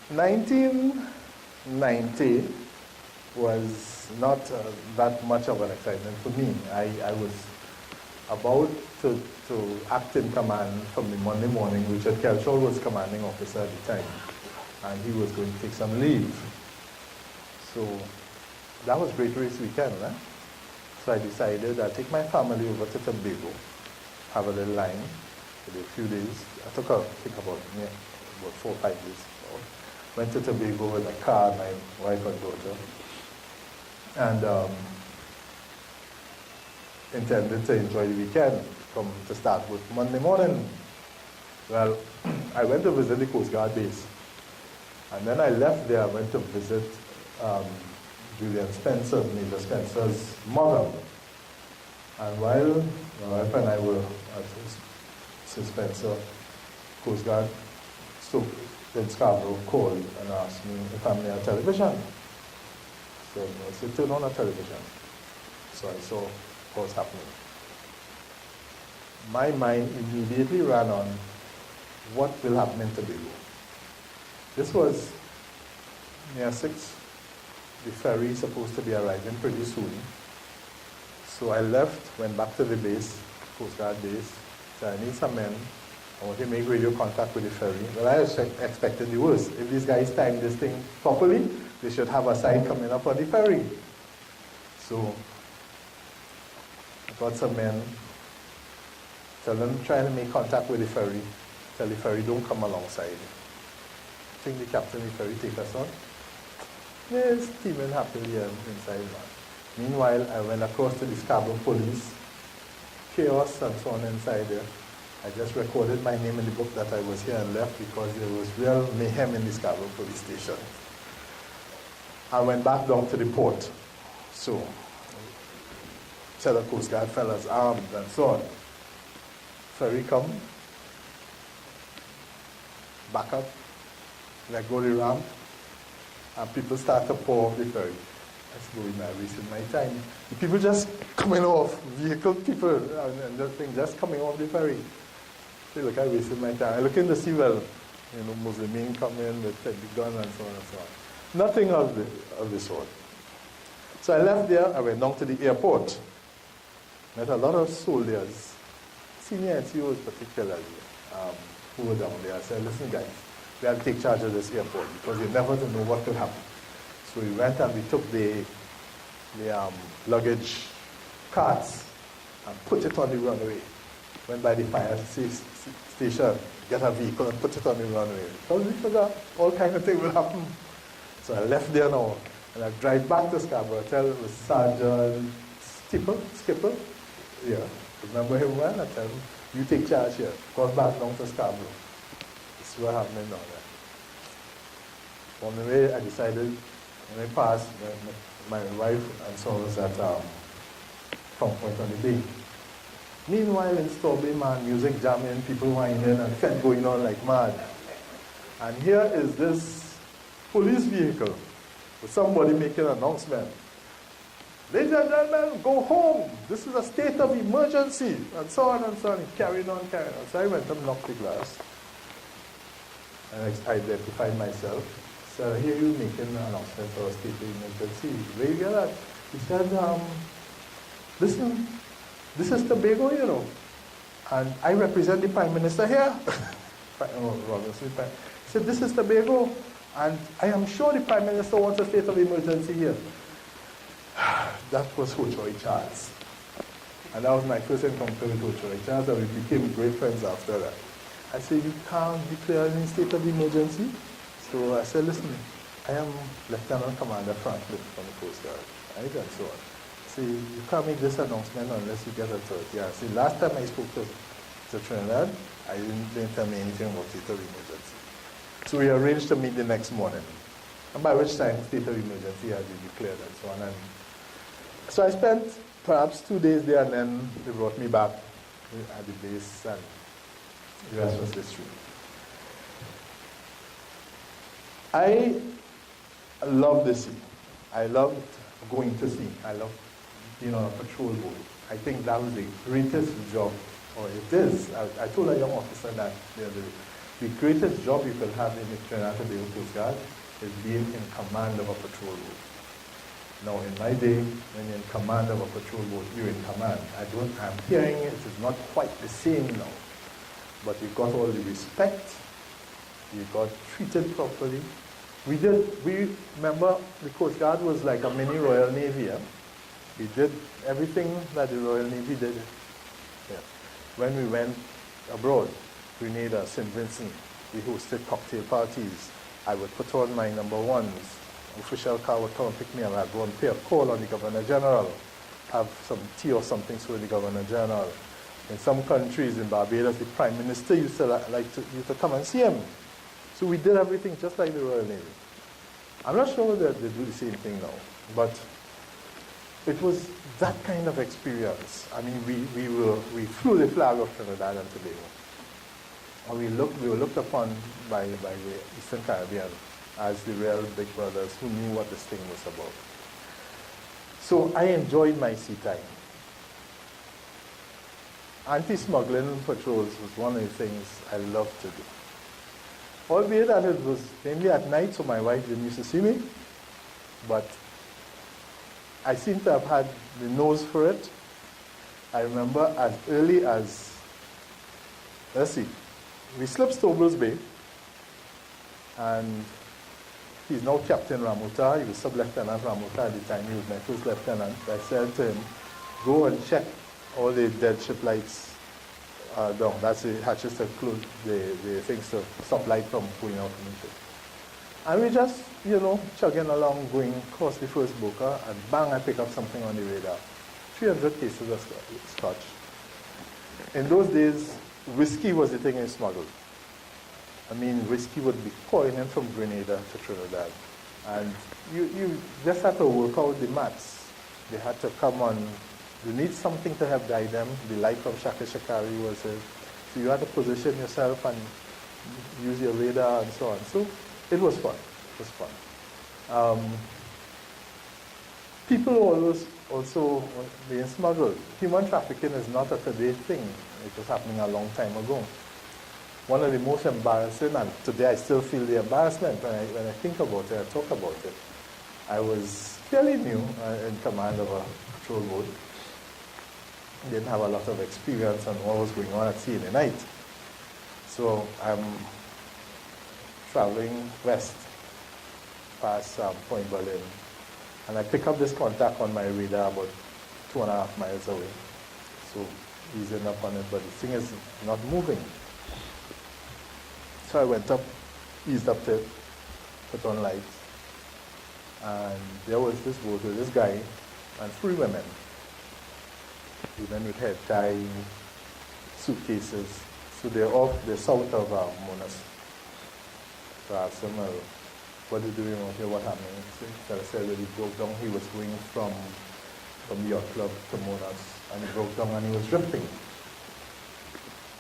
1990 was not that much of an excitement for me. I was about to act in command from the Monday morning. Richard Kelshaw was commanding officer at the time, and he was going to take some leave. So that was Great Race Weekend, right? So I decided I'd take my family over to Tobago, have a little line for a few days. I think about 4 or 5 days. Went to Tobago with my car, my wife and daughter, and intended to enjoy the weekend to start with Monday morning. Well, I went to visit the Coast Guard base, and then I left there. I went to visit Julian Spencer, Major Spencer's mother. And while my wife and I were at Sir Spencer, Coast Guard in Scarborough called and asked me if I'm near television. So I said, turn on a television. So I saw what was happening. My mind immediately ran on what will happen in Tobago. This was near 6. The ferry is supposed to be arriving pretty soon. So I left, went back to the base, Coast Guard base. So I need some men. I want to make radio contact with the ferry. Well, I expected the worst. If these guys time this thing properly, they should have a sign coming up on the ferry. So I got some men, tell them trying to make contact with the ferry, tell the ferry don't come alongside. I think the captain of the ferry take us on. Yes, steaming happily inside, man. Meanwhile, I went across to the Scarborough police, chaos and so on inside there. I just recorded my name in the book that I was here and left because there was real mayhem in the Scarborough police station. I went back down to the port. So, the Coast Guard fellas armed and so on. Ferry come, back up, let go the ramp, and people start to pour off the ferry. I said, going there, wasting my time. The people just coming off, vehicle people, and the thing just coming off the ferry. I look, I wasted my time. I look in the sea, well, Muslimin come in with the gun and so on and so on. Nothing of the sort. So I left there, I went down to the airport. Met a lot of soldiers, senior NCOs particularly, who were down there. I said, listen guys, we have to take charge of this airport because you never know what could happen. So we went and we took the luggage carts and put it on the runway. Went by the fire station, get a vehicle and put it on the runway. Because we forgot all kinds of things will happen. So I left there now, and I drive back to Scarborough. I tell the Sergeant Skipper, yeah, remember him well? I tell him, you take charge here. Go back down to Scarborough. This is what happened down there. On the way, I decided, when I passed, my wife and son was at Front Point on the Bay. Meanwhile, in Strawberry, man, music jamming, people whining, and fed going on like mad. And here is this police vehicle with somebody making an announcement. Ladies and gentlemen, go home. This is a state of emergency. And so on and so on. Carrying on. So I went and knocked the glass. And I identified myself. So here you making an announcement for a state of emergency. Where you get that? He said, listen, this is Tobago, and I represent the Prime Minister here. He said, this is Tobago, and I am sure the Prime Minister wants a state of emergency here. That was Hochoy Charles. And that was my first encounter with Hochoy Charles, and we became great friends after that. I said, you can't declare any state of emergency? So I said, listen, I am Lieutenant Commander Franklin from the Coast Guard. And so on. See, you can't make this announcement unless you get authority. Yeah, see, last time I spoke to Trinidad, they didn't tell me anything about state of emergency. So we arranged to meet the next morning. And by which time, state of emergency had been declared and so on. And so I spent perhaps 2 days there, and then they brought me back at the base, and the rest was history. I love the sea. I loved going to sea. I loved being on a patrol boat. I think that was the greatest job, or it is. I told a young officer that the the greatest job you could have in the Trinidad and Tobago Coast Guard is being in command of a patrol boat. Now, in my day, when you're in command of a patrol boat, you're in command. I'm hearing it is not quite the same now, but you got all the respect, you got treated properly. We remember the Coast Guard was like a mini Royal Navy. Yeah? We did everything that the Royal Navy did. Yeah. When we went abroad, Grenada, St. Vincent, we hosted cocktail parties. I would put on my number ones. Official car would come and pick me up. I'd go and pay a call on the Governor General, have some tea or something with the Governor General. In some countries, in Barbados, the Prime Minister used to come and see him. So we did everything just like the Royal Navy. I'm not sure whether they do the same thing now, but it was that kind of experience. I mean, we flew the flag of Trinidad and Tobago. And we were looked upon by the Eastern Caribbean as the real big brothers who knew what this thing was about. So I enjoyed my sea time. Anti-smuggling patrols was one of the things I loved to do. Albeit that it was mainly at night, so my wife didn't used to see me, but I seem to have had the nose for it. I remember as early as, let's see, we slipped Stobles Bay, and he's now Captain Ramuta. He was Sub-Lieutenant Ramuta at the time. He was my first lieutenant. I said to him, go and check all the dead ship lights down. That's the hatches to close the things to stop light from going out from the ship. And we just, chugging along, going across the first boca, and bang, I pick up something on the radar. 300 cases of scotch. In those days, whiskey was the thing they smuggled. I mean, whiskey would be pouring in from Grenada to Trinidad. And you just had to work out the maths. They had to come on, you need something to help guide them. The light of Shaka Shakari was it. So you had to position yourself and use your radar and so on. So it was fun. It was fun. People always also being smuggled. Human trafficking is not a today thing. It was happening a long time ago. One of the most embarrassing, and today I still feel the embarrassment when I think about it, I talk about it. I was fairly new in command of a patrol boat. Didn't have a lot of experience on what was going on at sea in the night. So I'm traveling west past Point Berlin, and I pick up this contact on my radar about 2.5 miles away. So easing up on it, but the thing is not moving. So I went up, eased up to it, put on lights, and there was this boat with this guy and 3 women. Women with head tie, suitcases. So they're south of Monas. So I asked them, what are you doing out here? What happened? So I said that he broke down. He was going from the yacht club to Monas, and he broke down and he was drifting.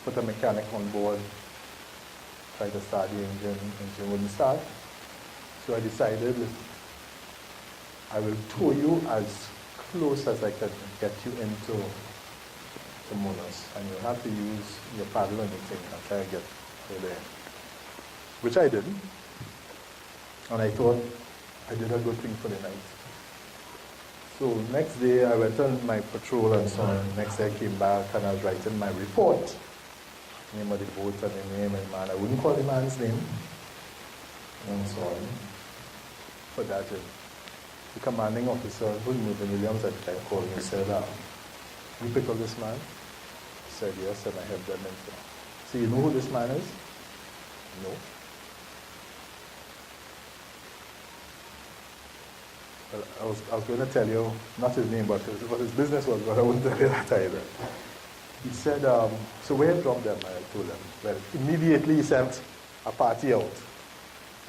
Put a mechanic on board, tried to start the engine wouldn't start. So I decided I will tow you as close as I can get you into the Monas, and you'll have to use your paddle and the thing and try to get to there. Which I did, and I thought I did a good thing for the night. So next day I went on my patrol and so on. Next day I came back and I was writing my report. Name of the boat and the name and man. I wouldn't call the man's name and so on. But that is the commanding officer, who knew the Williams at the time, called me and said, you pick up this man? I said, yes, and I helped them into. So you know who this man is? No. Well, I was going to tell you, not his name, but what his business was, but I wouldn't tell you that either. He said, so where dropped them? I told him. Well, immediately he sent a party out.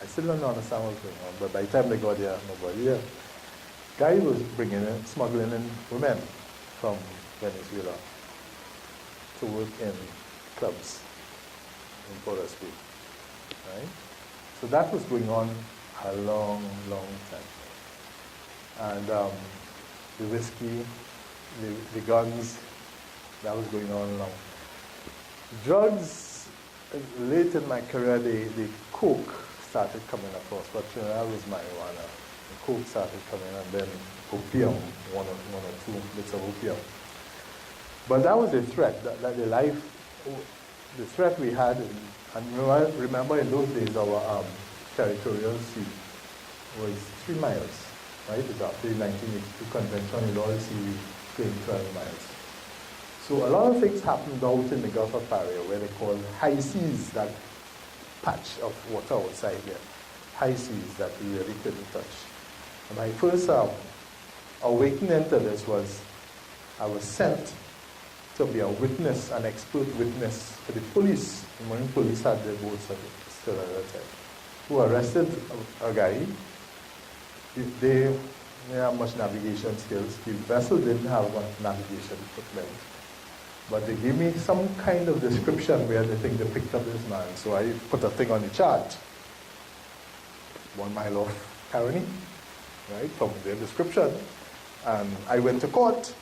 I still don't understand what's going on, but by the time they got there, nobody there. Guy was smuggling in women from Venezuela to work in clubs in Port Street, right? So that was going on a long, long time. And the whiskey, the guns, that was going on long. Drugs, late in my career, the coke started coming across, but Trinidad was marijuana. The coke started coming, and then opium, one or two bits of opium. But that was a threat. That the threat we had, and remember in those days our territorial sea was 3 miles, right? It's after the 1982 convention, in all sea we claimed 12 miles. So a lot of things happened out in the Gulf of Paria, where they call high seas, that patch of water outside there. High seas that we really couldn't touch. And my first awakening to this was I was sent to be a witness, an expert witness for the police. The Marine police had their boats still at that time, who arrested a guy. They didn't have much navigation skills. The vessel didn't have much navigation equipment. But they gave me some kind of description where they think they picked up this man. So I put a thing on the chart. 1 mile off Caroni, right, from their description. And I went to court,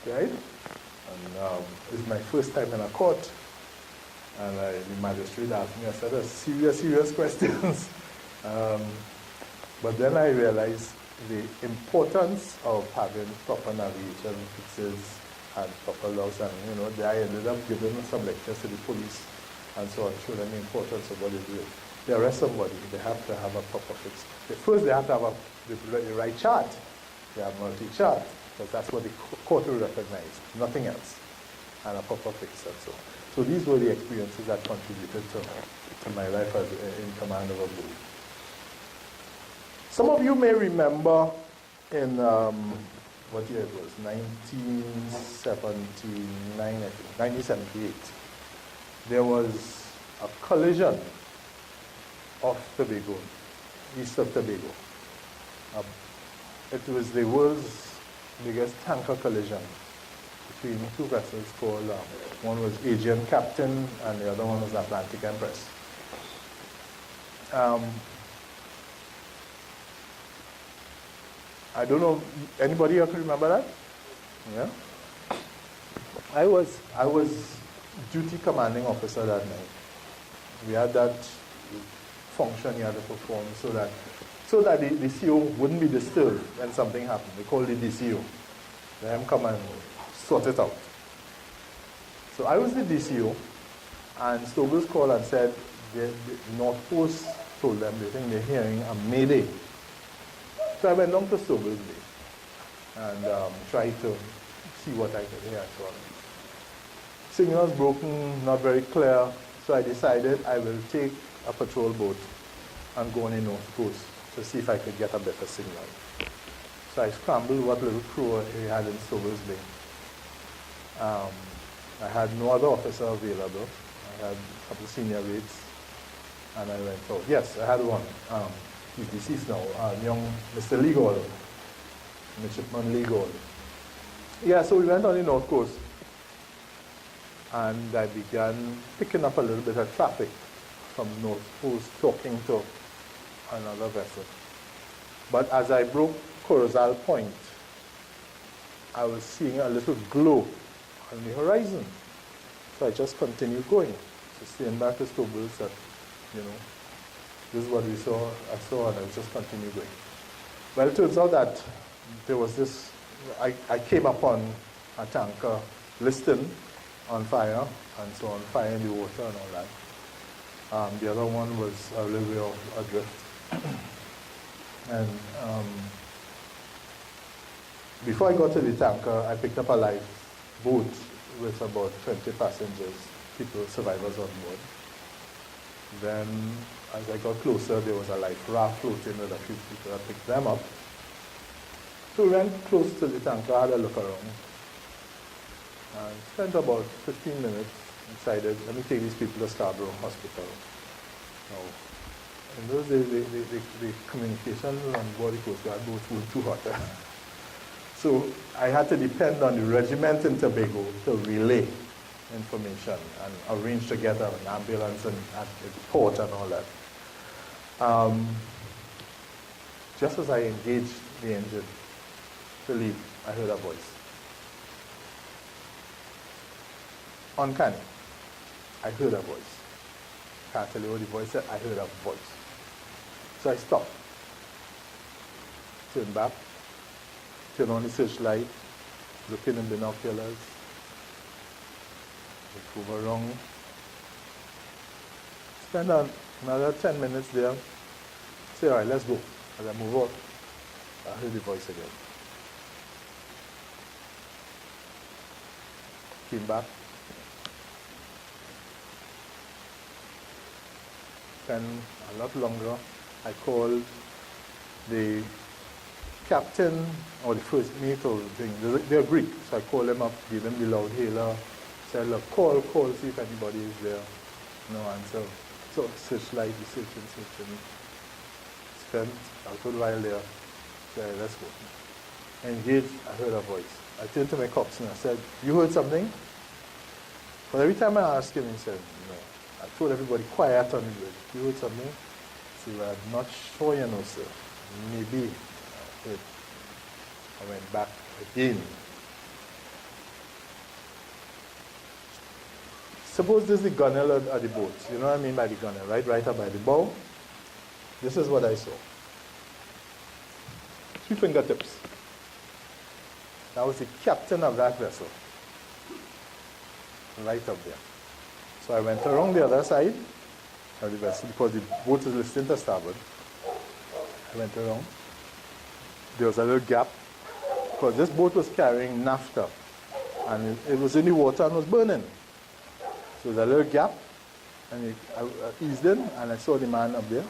right? And it's my first time in a court. And the magistrate asked me a set of serious questions. But then I realized the importance of having proper navigation fixes and proper laws, and I ended up giving some lectures to the police and so on, showing them the importance of what they do. They arrest somebody, they have to have a proper fix. First, they have to have the right chart. They have multi-chart, because that's what the court will recognize, nothing else, and a proper fix and so on. So these were the experiences that contributed to my life as in command of a boat. Some of you may remember in what year it was, 1979, I think, 1978. There was a collision off Tobago, east of Tobago. It was the world's biggest tanker collision between two vessels called, one was Aegean Captain and the other one was Atlantic Empress. I don't know, anybody here can remember that? Yeah? I was duty commanding officer that night. We had that function you had to perform so that the CO wouldn't be disturbed when something happened. They called it the DCO. Let him come and sort it out. So I was the DCO, and Stobels called and said the North Coast told them they think they're hearing a mayday. So I went down to Stobels Bay and tried to see what I could hear and so on. Signals broken, not very clear, so I decided I will take a patrol boat and go on the North Coast to see if I could get a better signal. So I scrambled what little crew we had in Stobels Bay. I had no other officer available. I had a couple of senior rates, and I went out. Yes, I had one. He's deceased now, young Mr. Legal, Midshipman Legal. Yeah, so we went on the North Coast, and I began picking up a little bit of traffic from North Coast talking to another vessel. But as I broke Corozal Point, I was seeing a little glow on the horizon. So I just continued going. So staying back to Stobels that, this is what we saw, I saw, and I just continued going. Well, it turns out that there was this, I came upon a tanker listing on fire, and so on fire in the water and all that. The other one was a little bit of adrift. And before I got to the tanker, I picked up a life boat with about 20 passengers, survivors on board. Then, as I got closer, there was a life raft floating with a few people. I picked them up. So we went close to the tanker, had a look around, and spent about 15 minutes. Decided, let me take these people to Scarborough Hospital. Now, in those days, the communication on board the Coast Guard boats were too hot. So I had to depend on the regiment in Tobago to relay information and arrange to get an ambulance at the port and all that. Just as I engaged the engine to leave, I heard a voice. Uncanny. I heard a voice. can't tell you what the voice said. I heard a voice. So I stopped. Turned back. Turned on the searchlight. Looking in binoculars. Look over around. Spend another 10 minutes there. Say, all right, let's go. As I move out, I heard the voice again. Came back. Spent a lot longer. I called the captain or the first mate or thing. They're Greek, so I called them up, gave them the loud hailer, said, look, call, see if anybody is there. No answer. So searchlight, searching. Spent a good while there. Said, let's go. Engaged, I heard a voice. I turned to my cops and I said, you heard something? But every time I asked him, he said, no. I told everybody, quiet on the bridge. You heard something? He said, well, I'm not sure, you know, sir. Maybe. I went back again. Suppose this is the gunnel of the boat. You know what I mean by the gunnel, right? Right up by the bow. This is what I saw. 3 fingertips. That was the captain of that vessel. Right up there. So I went around the other side of the vessel because the boat is listed to starboard. I went around. There was a little gap because this boat was carrying naphtha and it was in the water and was burning. So there was a little gap and I eased in and I saw the man up there.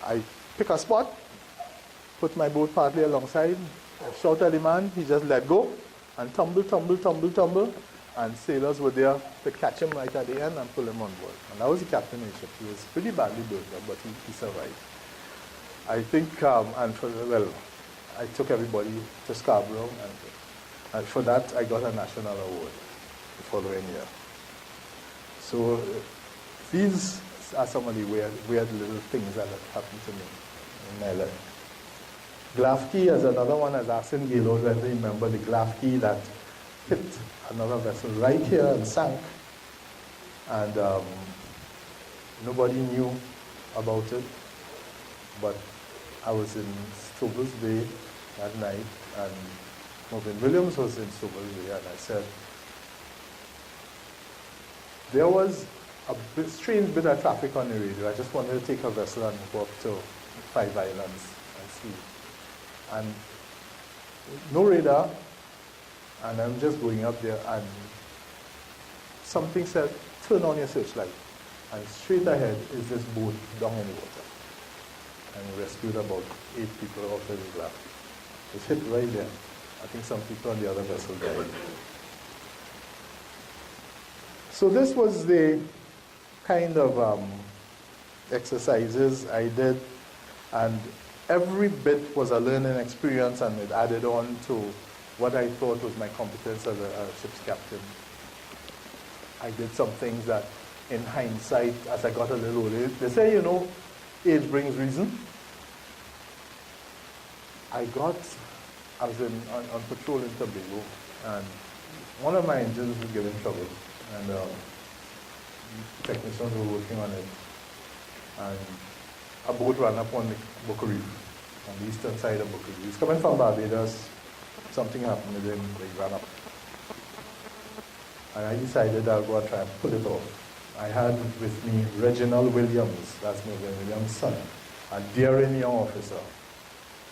I pick a spot, put my boat partly alongside, I shout at the man, he just let go and tumble. And sailors were there to catch him right at the end and pull him on board. And that was the captain of the ship. He was pretty badly burned up, but he survived. I think, I took everybody to Scarborough, and for that I got a national award the following year. So these are some of the weird little things that have happened to me in my life. Glafki is another one, as asking Gaylord whether they remember the Glafki that hit another vessel right here and sank. And nobody knew about it. But I was in Stoble's Bay that night, and Marvin Williams was in Stoble's Bay, and I said, there was a strange bit of traffic on the radio. I just wanted to take a vessel and go up to 5 Islands and see. And no radar, and I'm just going up there, and something said, turn on your searchlight. And straight ahead is this boat down in the water. And rescued about 8 people out of the glass. It hit right there. I think some people on the other vessel died. So this was the kind of exercises I did, and every bit was a learning experience, and it added on to what I thought was my competence as a ship's captain. I did some things that, in hindsight, as I got a little older, they say, you know, age brings reason. I was on patrol in Tobago, and one of my engines was giving trouble, and technicians were working on it, and a boat ran up on the Boca Reef, on the eastern side of Boca Reef. He was coming from Barbados. Something happened with him, he ran up. And I decided I'll go and try and pull it off. I had with me Reginald Williams, that's Mervyn Williams' son, a daring young officer.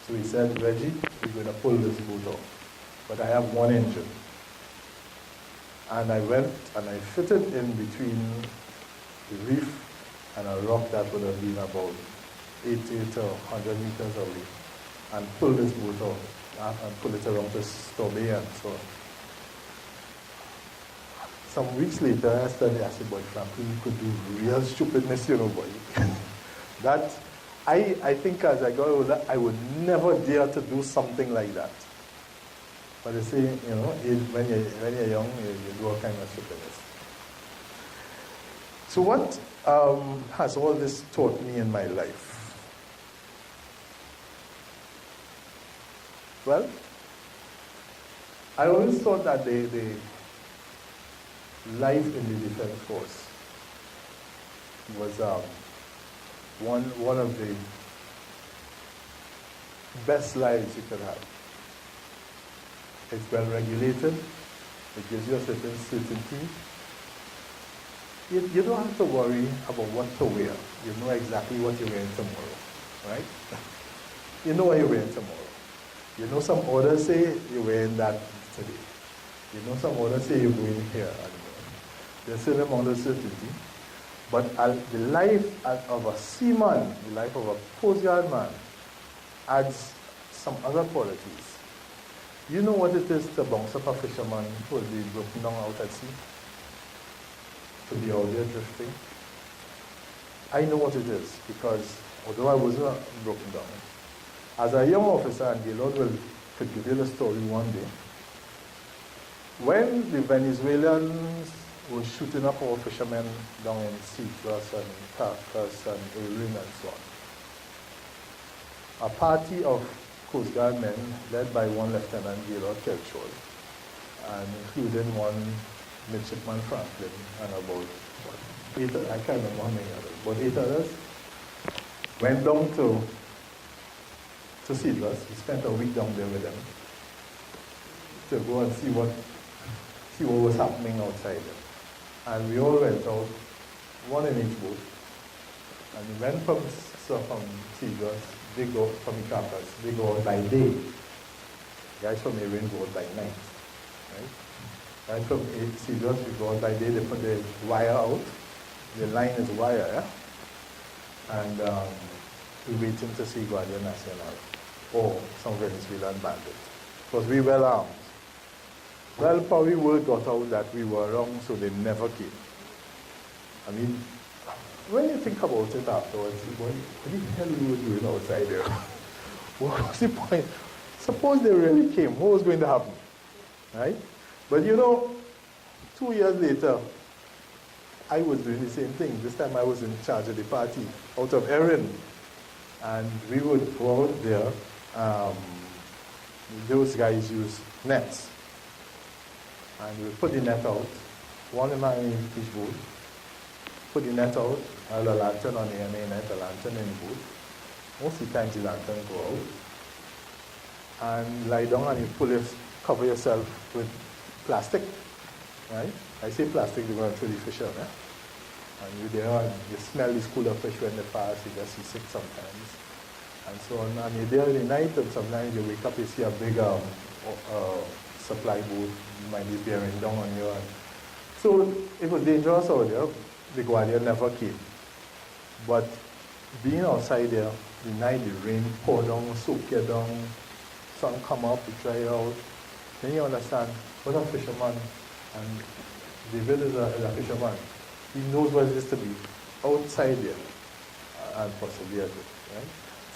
So he said, Reggie, we're going to pull this boat off. But I have one engine. And I went and I fitted in between the reef and a rock that would have been about 80 to 100 meters away, and pulled this boat off. And pull it around to Stormy and so on. Some weeks later, I said, boy, Franklin, you could do real stupidness, you know, boy. That, I think as I got older, I would never dare to do something like that. But they say, you know, when you're young, you do all kinds of stupidness. So what has all this taught me in my life? Well, I always thought that the life in the Defense Force was one of the best lives you could have. It's well regulated. It gives you a certain certainty. You don't have to worry about what to wear. You know exactly what you're wearing tomorrow, right? You know what you're wearing tomorrow. You know some orders say you're wearing that today. You know some orders say you're going here and there. There's a certain amount of certainty. But the life of a seaman, the life of a Coast Guard man, adds some other qualities. You know what it is to bounce up a fisherman who will be broken down out at sea? To be out there drifting? I know what it is, because although I wasn't broken down, as a young officer, and Gaylord could give you the story one day, when the Venezuelans were shooting up our fishermen down in Citrus and Caracas and Irene and so on, a party of Coast Guard men, led by one Lieutenant Gaylord Kelchol, and including one Midshipman Franklin, and about eight, I can't remember how many others, but 8 others, went down to Citrus. We spent a week down there with them to go and see what was happening outside there. And we all went out, one in each boat, and we went from Citrus. They go from the Caracas, they go out by day. Guys from Irene go out by night, right? Guys from Citrus, we go out by day, they put the wire out. The line is wire, yeah? And we're waiting to see Guardia Nacional or some Venezuelan bandit. Because we were armed. Well, probably word got out that we were wrong, so they never came. I mean, when you think about it afterwards, what the hell we were doing outside there? What was the point? Suppose they really came, what was going to happen? Right? But 2 years later, I was doing the same thing. This time I was in charge of the party out of Erin. And we would go out there. Those guys use nets. And we would put the net out. One man in each boat. Put the net out. I had a lantern on the end of the net, a lantern in the boat. Most of the times the lantern go out. And lie down and you cover yourself with plastic. Right? I say plastic because I'm really fish out, eh? And you're there and you smell the school of fish when they pass, you get seasick sometimes. And so on. And you're there in the night, and sometimes you wake up, you see a big supply boat, you might be bearing down on you. And so it was dangerous out there. The Guardia never came. But being outside there, the night the rain pour down, soak you down, sun come up, you dry out. Then you understand what a fisherman, and David is a fisherman. He knows what it is to be outside there and persevere with, right?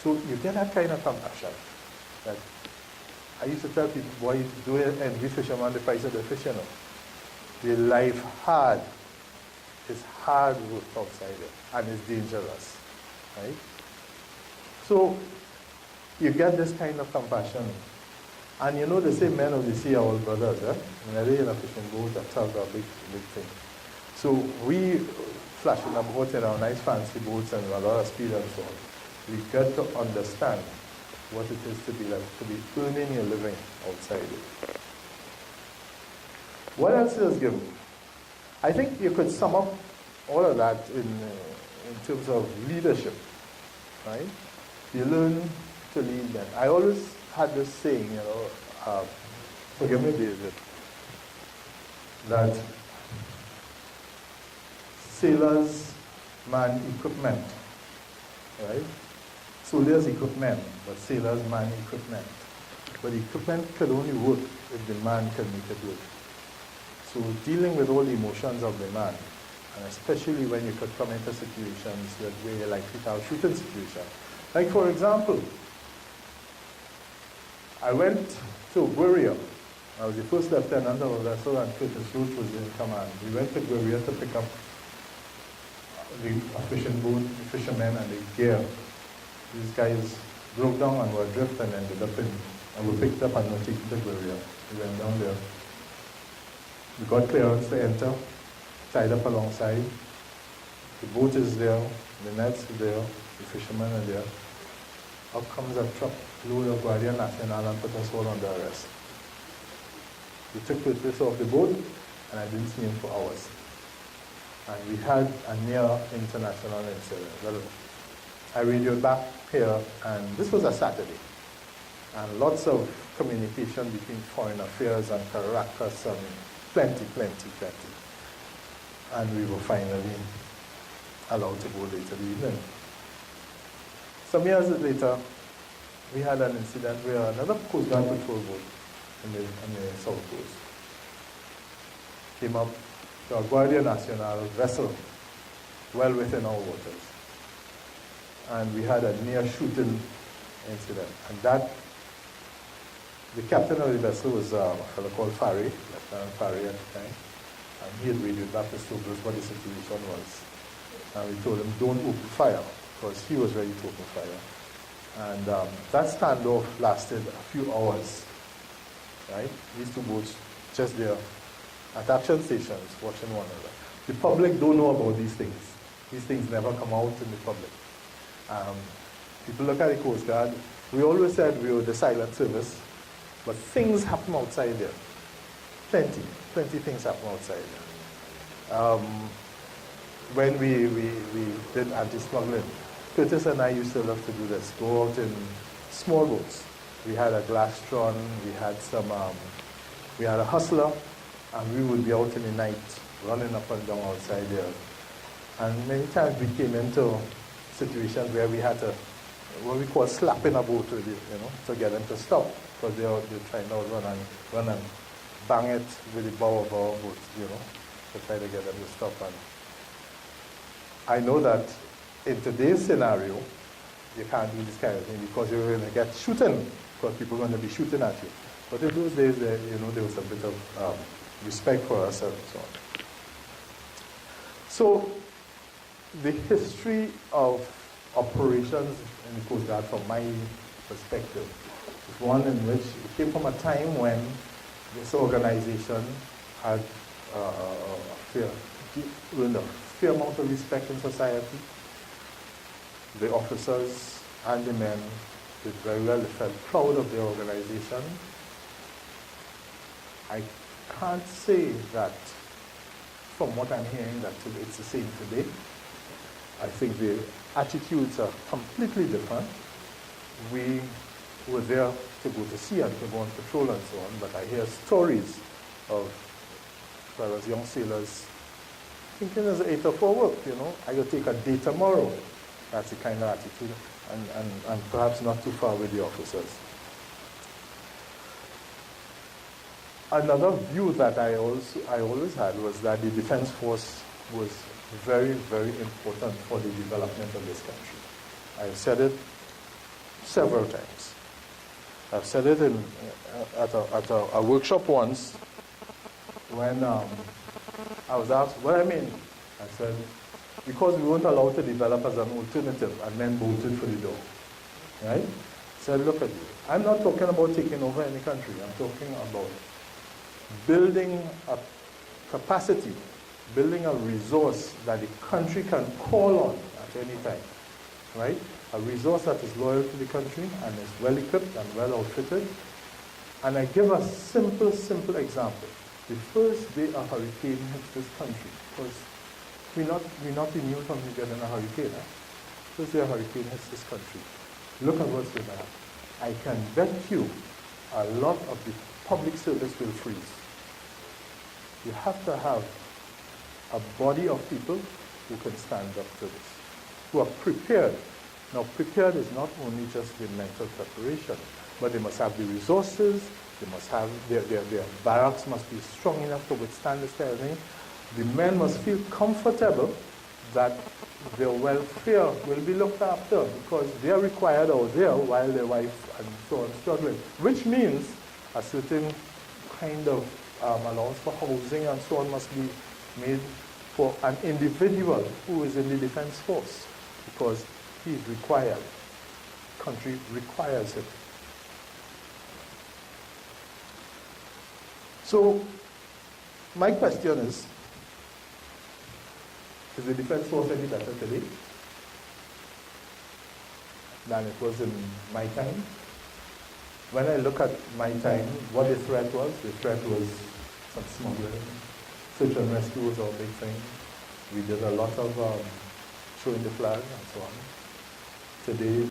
So you get that kind of compassion. That I used to tell people, boy, do it envy fisherman the price of the fish, The life hard. It's hard work outside there, and it's dangerous, right? So you get this kind of compassion. And they say men of the sea are all brothers, eh? Whenever you're in a fishing boat, a tug are a big thing. So we flashing about in our nice fancy boats and a lot of speed and so on. We got to understand what it is to be like, to be earning your living outside it. What else is given? I think you could sum up all of that in terms of leadership, right? You learn to lead them. I always had this saying, forgive me, David, that sailors man equipment, right? Soldiers equipment, but sailors man equipment. But equipment could only work if the man can make it work. So dealing with all the emotions of the man, and especially when you could come into situations where you're likely to have shooting situation. Like for example, I went to Guerrero. I was the first lieutenant of a vessel and Curtis Roach was in command. We went to Guerrero to pick up the fishing boat, the fishermen and the gear. These guys broke down and were adrift and ended up and were picked up and were taken to Guerrero. We went down there. We got clearance to enter, tied up alongside. The boat is there, the nets are there, the fishermen are there. Up comes a truck load of Guardia Nacional and put us all under arrest. We took pictures of the boat, and I didn't see him for hours. And we had a near international incident. Well, I radioed back here, and this was a Saturday. And lots of communication between Foreign Affairs and Caracas, and plenty. And we were finally allowed to go later the evening. Some years later, we had an incident where another Coast Guard patrol boat on the south coast came up to a Guardia Nacional vessel well within our waters. And we had a near shooting incident. And that, the captain of the vessel was a fellow called Farry, Lieutenant Farry at the time. And he had radioed back to Stokers what the situation was. And we told him, don't open fire, because he was ready to open fire. And that standoff lasted a few hours, right? These two boats just there at action stations watching one another. The public don't know about these things. These things never come out in the public. People look at the Coast Guard. We always said we were the silent service, but things happen outside there. Plenty things happen outside there. When we did anti-smuggling, Curtis and I used to love to do this, go out in small boats. We had a Glastron, we had a Hustler, and we would be out in the night, running up and down outside there. And many times we came into situations where we had to, what we call slapping a boat with it, to get them to stop, because they're trying to run and bang it with the bow of our boat, to try to get them to stop. And I know that in today's scenario, you can't do this kind of thing because you're going to get shooting, because people are going to be shooting at you. But in those days, there was a bit of respect for us and so on. So the history of operations in the Coast Guard, from my perspective, is one in which it came from a time when this organization had earned a fair amount of respect in society. The officers and the men did very well. They felt proud of their organization. I can't say that, from what I'm hearing, that it's the same today. I think the attitudes are completely different. We were there to go to sea and to go on patrol and so on, but I hear stories of fellows, young sailors, thinking as an 8 or 4 work, I will take a day tomorrow. That's the kind of attitude, and perhaps not too far with the officers. Another view that I always had was that the Defense Force was very, very important for the development of this country. I've said it several times. I've said it at a workshop once when I was asked what I mean. I said, because we weren't allowed to develop as an alternative, and men bolted for the door. Right? I said, look at you. I'm not talking about taking over any country. I'm talking about building a capacity, building a resource that the country can call on at any time. Right? A resource that is loyal to the country and is well equipped and well outfitted. And I give a simple example. The first day a hurricane hits this country, because we're not immune from getting a hurricane. First day a hurricane hits this country. Look at what's going to happen. I can bet you a lot of the public service will freeze. You have to have a body of people who can stand up to this, who are prepared. Now, prepared is not only just the mental preparation, but they must have the resources, they must have, their barracks must be strong enough to withstand this kind of thing. The men must feel comfortable that their welfare will be looked after, because they are required out there while their wife and so on struggling, which means a certain kind of allowance for housing and so on must be made for an individual who is in the Defense Force, because he is required. Country requires it. So, my question is, Is the defense force any better today than it was in my time? When I look at my time, what the threat was some smuggling. Search and rescue was our big thing. We did a lot of showing the flag and so on. Today,